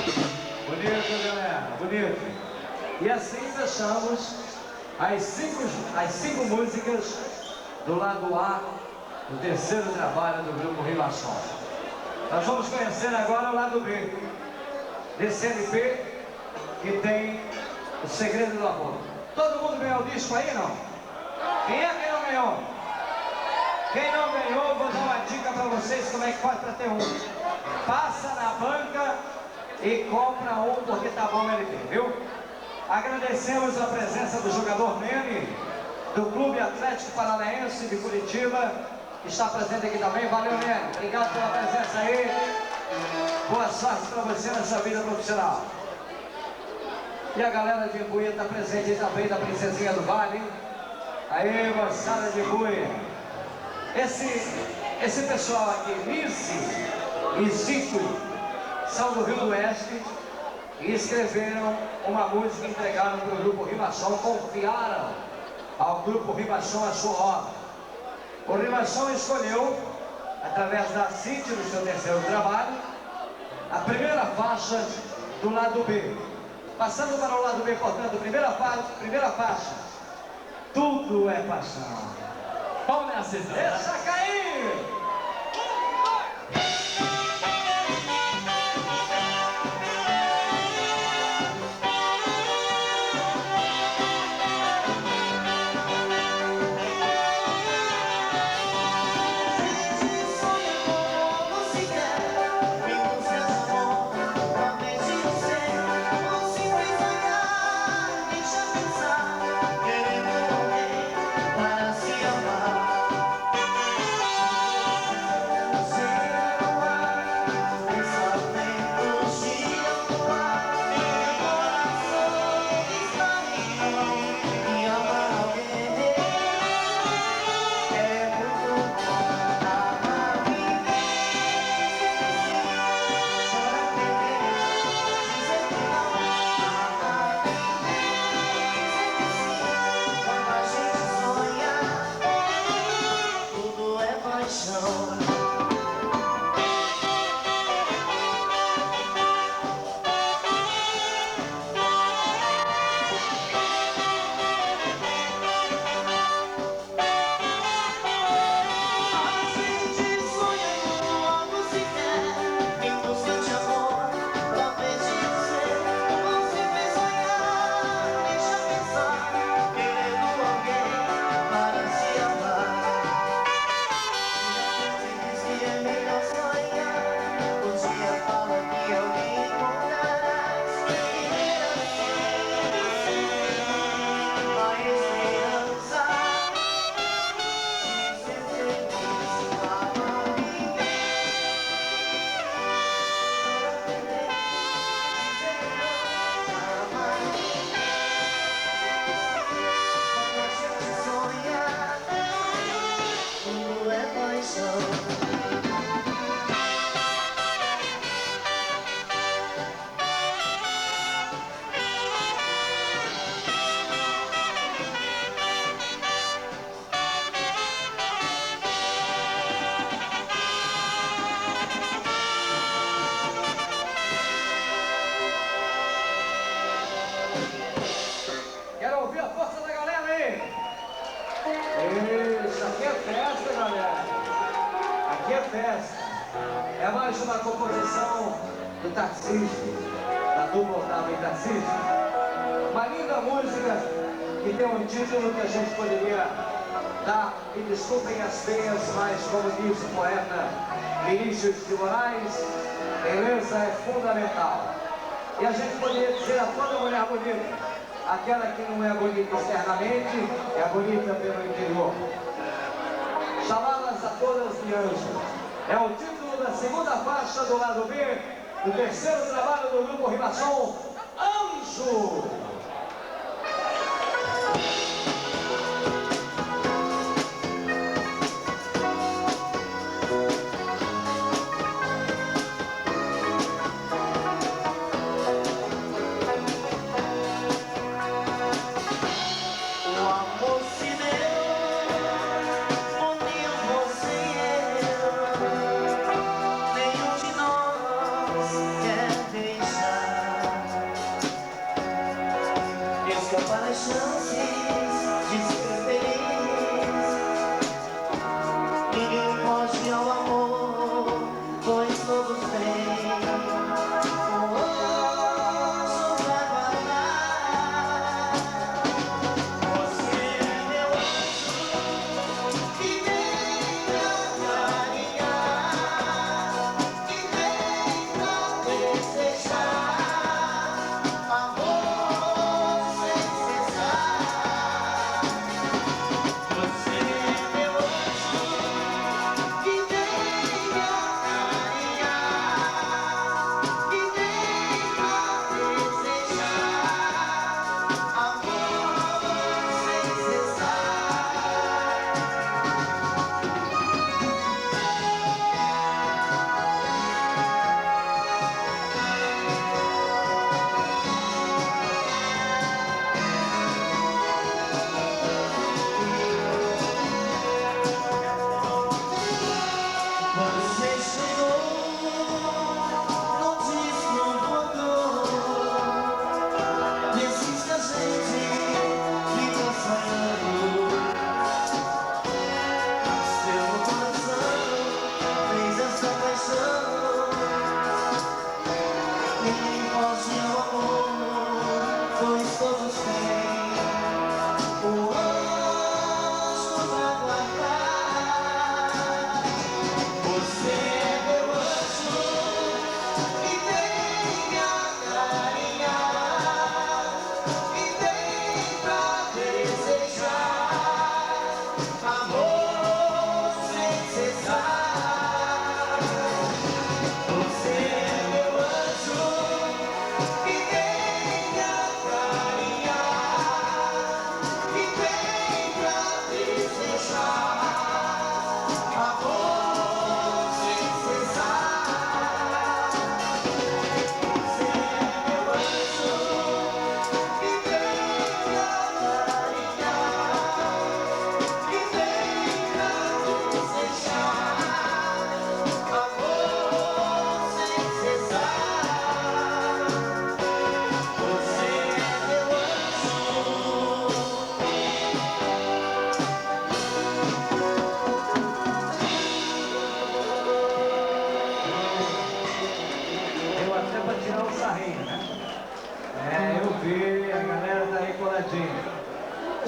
Bonito, galera, bonito. E assim fechamos as cinco músicas do lado A do terceiro trabalho do grupo Rimação. Nós vamos conhecer agora o lado B desse LP que tem O Segredo do Amor. Todo mundo ganhou o disco aí, não? Quem é que não ganhou? Quem não ganhou, vou dar uma dica para vocês como é que faz para ter um. Passa na banca e compra um, porque tá bom ele ter, viu? Agradecemos a presença do jogador Nene, do Clube Atlético Paranaense de Curitiba, que está presente aqui também. Valeu, Nene. Obrigado pela presença aí. Boa sorte para você nessa vida profissional. E a galera de Buia está presente também, da Princesinha do Vale. Aí, moçada de Buia. Esse pessoal aqui, Nice e Zico, são do Rio do Oeste e escreveram uma música e entregaram para o grupo Rimação, confiaram ao grupo Rimação a sua obra. O Rimação escolheu, através da Cinti, no seu terceiro trabalho, a primeira faixa do lado B. Passando para o lado B, portanto, primeira faixa, Tudo é Paixão. Vamos nessa, então. Deixa cair! Quero ouvir a força da galera aí! Isso, aqui é festa, galera! Aqui é festa! É mais uma composição do Taxista, da dupla Otávio e Taxista. Uma linda música que tem um título que a gente poderia dar, e desculpem as feias, mas como diz o poeta Vinícius de Moraes, beleza é fundamental. E a gente poderia dizer a toda mulher bonita, aquela que não é bonita externamente, é bonita pelo interior. Chamá-las a todas de anjo. É o título da segunda faixa do lado B, do terceiro trabalho do grupo Rimação, Anjo! Nenhum de nós quer deixar.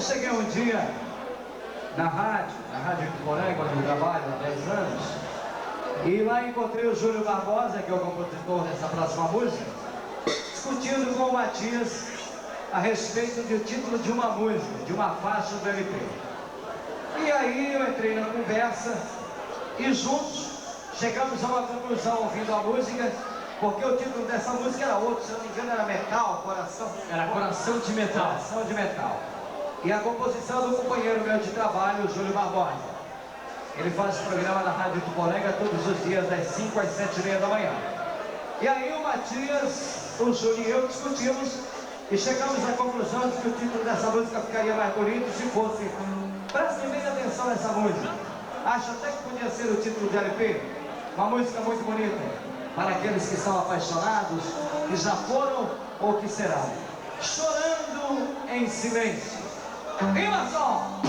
Eu cheguei um dia na Rádio Poranga, onde eu trabalho há 10 anos, e lá encontrei o Júlio Barbosa, que é o compositor dessa próxima música, discutindo com o Matias a respeito do título de uma música, de uma faixa do LP. E aí eu entrei na conversa e juntos chegamos a uma conclusão ouvindo a música, porque o título dessa música era outro, se não me engano era Metal, Coração. Era Coração de Metal. Coração de Metal. E a composição do companheiro meu de trabalho, o Júlio Barbosa. Ele faz esse programa na Rádio Tuporanga todos os dias, das 5 às 7h30 da manhã. E aí o Matias, o Júlio e eu discutimos e chegamos à conclusão de que o título dessa música ficaria mais bonito se fosse. Prestem bem atenção nessa música. Acho até que podia ser o título de LP. Uma música muito bonita para aqueles que são apaixonados, que já foram ou que serão. Chorando em silêncio. Rima só!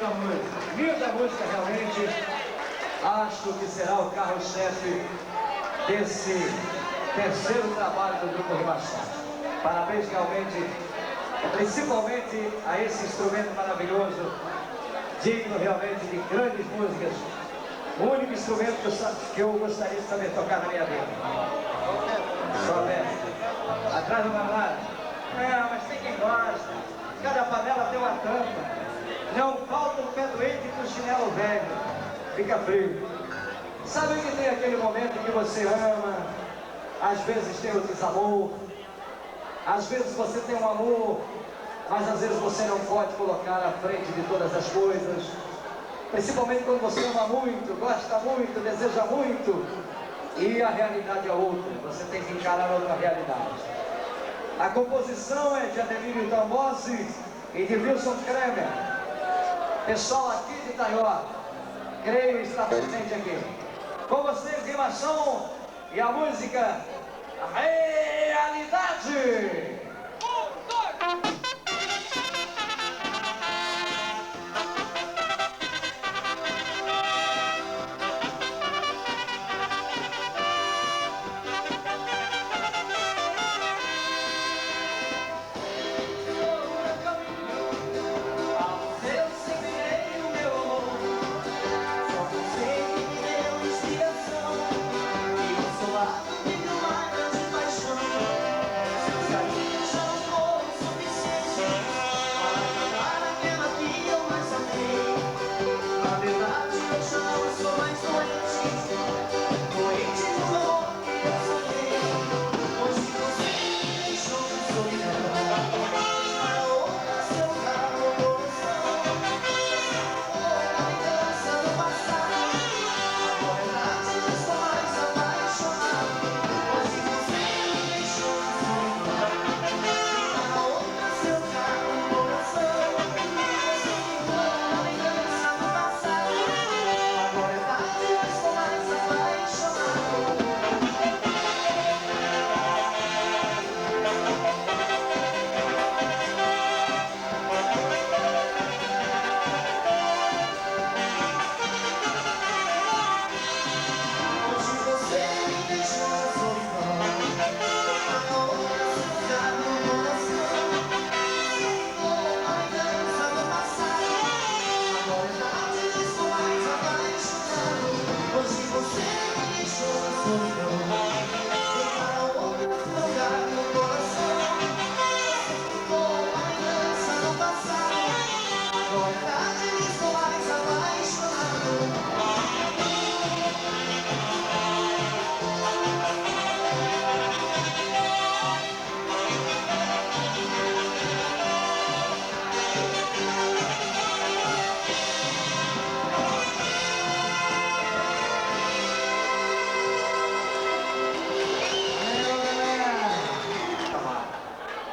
linda música. Linda música realmente. Acho que será o carro-chefe desse terceiro trabalho do Grupo Ribação. Parabéns realmente, principalmente a esse instrumento maravilhoso, digno realmente de grandes músicas. O único instrumento que eu gostaria de saber tocar na minha vida. Só veste. Atrás do manual. Mas tem quem gosta. Cada panela tem uma tampa. Não falta o pé doente com o chinelo velho. Fica frio. Sabe que tem aquele momento que você ama, às vezes tem o desamor, às vezes você tem um amor, mas às vezes você não pode colocar à frente de todas as coisas. Principalmente quando você ama muito, gosta muito, deseja muito, e a realidade é outra, você tem que encarar outra realidade. A composição é de Ademílio Tambozzi e de Wilson Kremer. Pessoal aqui de Itaió, creio está presente aqui. Com vocês, Ribação e a música Realidade.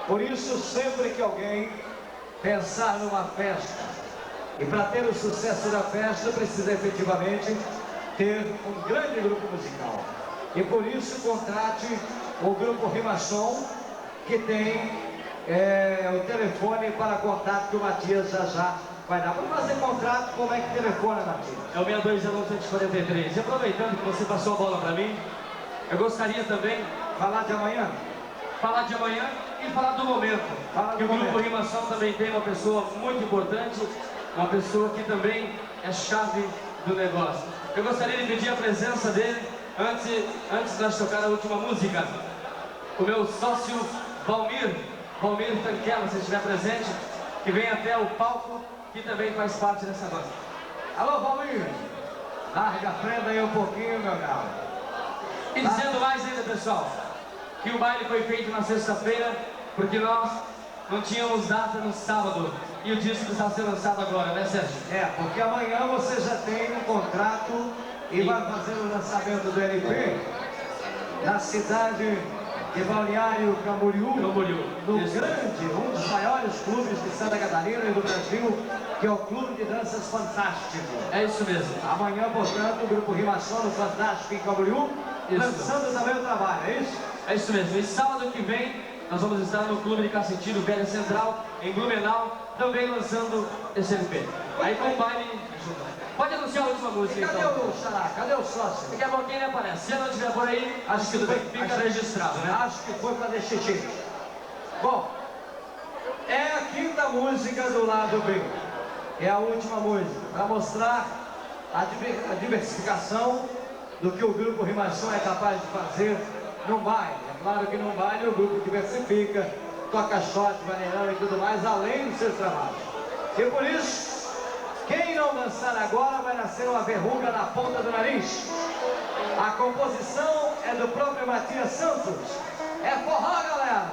Por isso, sempre que alguém pensar numa festa, e para ter o sucesso da festa, precisa efetivamente ter um grande grupo musical. E por isso, contrate o Grupo Ribação, que tem o telefone para contato que o Matias já vai dar. Para fazer contrato, como é que telefona, Matias? É o 620143. E aproveitando que você passou a bola para mim, eu gostaria também Falar de amanhã? falar de amanhã e falar do momento. Fala que do o Grupo momento. Ribação também tem uma pessoa muito importante, uma pessoa que também é chave do negócio. Eu gostaria de pedir a presença dele antes de nós tocar a última música. O meu sócio Valmir Tanquela, se estiver presente, que vem até o palco, que também faz parte dessa banda. Alô, Valmir! Larga a frente aí um pouquinho, meu galo. E dizendo mais ainda, pessoal, que o baile foi feito na sexta-feira, porque nós não tínhamos data no sábado, e o disco está sendo lançado agora, né, Sérgio? Porque amanhã você já tem um contrato e vai fazer o lançamento do LP na cidade de Balneário Camboriú, no grande, um dos maiores clubes de Santa Catarina e do Brasil, que é o Clube de Danças Fantástico. É isso mesmo. Amanhã, portanto, o Grupo Ribação no Fantástico em Camboriú, lançando também o trabalho, é isso? É isso mesmo. E sábado que vem, nós vamos estar no Clube de Cacetinho, Velha Central, em Blumenau, também lançando esse LP. Aí com o baile... Pode anunciar a última música, Cadê então. o Xará? Cadê o sócio? Daqui a pouquinho ele aparece. Se ele não estiver por aí, acho que tudo bem. Fica registrado, né? Acho que foi para deixar xixi. Bom, é a quinta música do lado B. É a última música, para mostrar a diversificação do que o grupo Rimação é capaz de fazer no baile. É claro que no baile o grupo diversifica, toca shot, vaneirão e tudo mais, além dos seus trabalhos. E por isso, quem não dançar agora vai nascer uma verruga na ponta do nariz. A composição é do próprio Matias Santos. É forró, galera!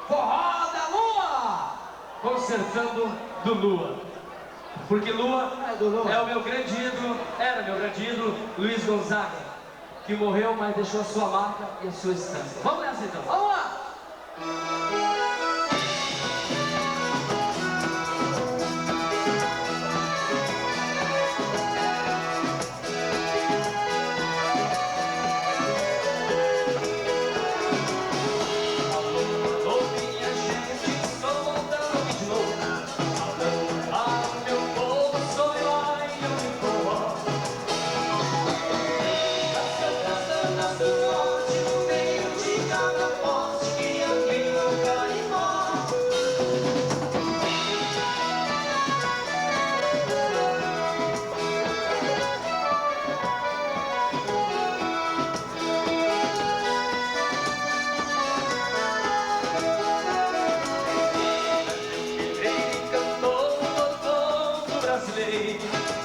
Forró da Lua! Consertando do Lua. Porque Lua É o meu grande ídolo, era meu grande ídolo, Luiz Gonzaga, que morreu, mas deixou a sua marca e a sua estampa. Vamos nessa então. Vamos lá!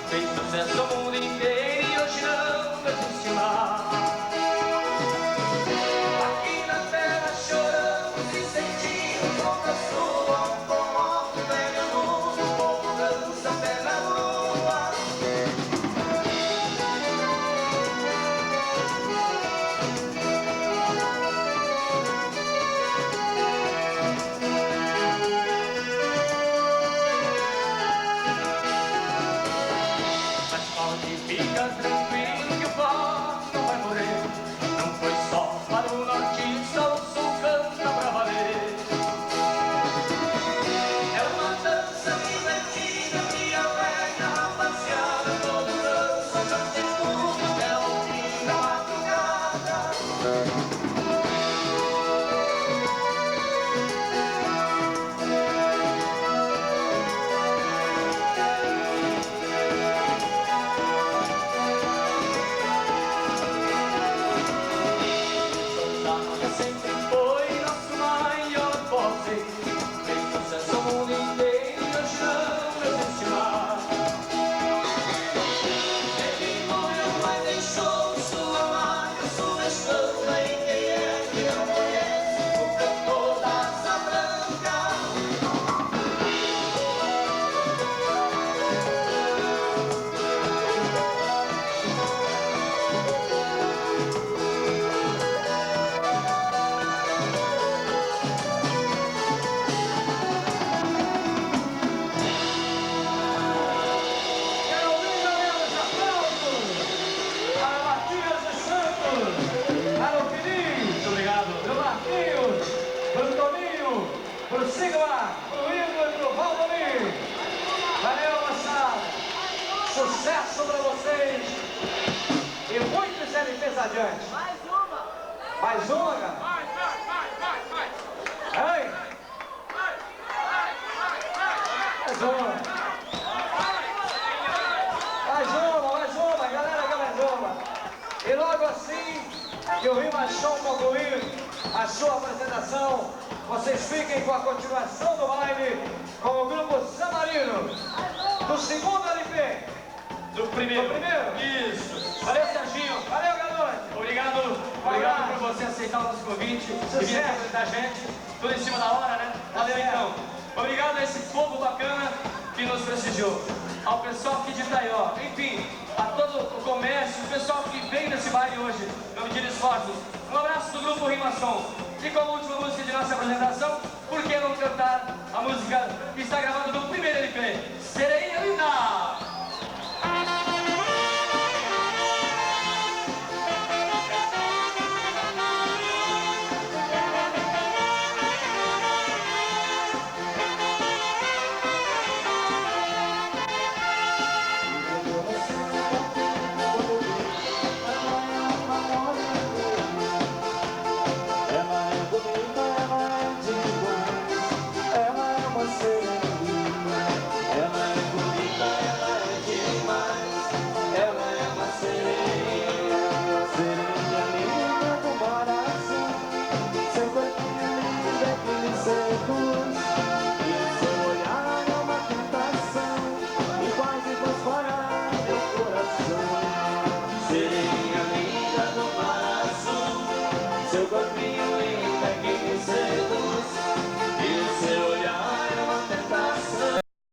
Fez sucesso ao mundo inteiro e hoje não existe mais. Aqui na terra choramos e sentimos contra sua um forró que pega no mundo, o povo dança até na lua. Fica tranquilo que o forró não vai morrer. Não foi só para o nortista, o sul canta pra valer. É uma dança divertida que alegra a rapaziada. Todos dançam, cante tudo até o fim da madrugada. Sempre foi nosso maior forte. Fez sucesso ao mundo inteiro e hoje não existe mais. Ele morreu, mas deixou sua marca, sua estampa. E quem é que não conhece o cantor da Asa Branca? Pro Sigma, pro Igor e pro Valdomiro. Valeu, moçada. Sucesso pra vocês. E muitos LPs adiante. Mais uma! Mais uma, cara? Vai! Mais uma. Mais uma, galera, que mais uma. E logo assim que o Rimachão concluir a sua apresentação, vocês fiquem com a continuação do baile com o grupo Samarino, do segundo LP. Do primeiro. Do primeiro? Isso. Valeu, Serginho. Valeu, galera. Obrigado por você aceitar o nosso convite e vir apresentar a gente. Tudo em cima da hora, né? Valeu, então. Obrigado a esse povo bacana que nos prestigiou. Ao pessoal aqui de Itaió. Enfim, a todo o comércio, o pessoal que veio nesse baile hoje, no Medida Esforços. Um abraço do grupo Rimação. E como última música de nossa apresentação, por que não cantar a música que está gravada no primeiro LP? Serei eu e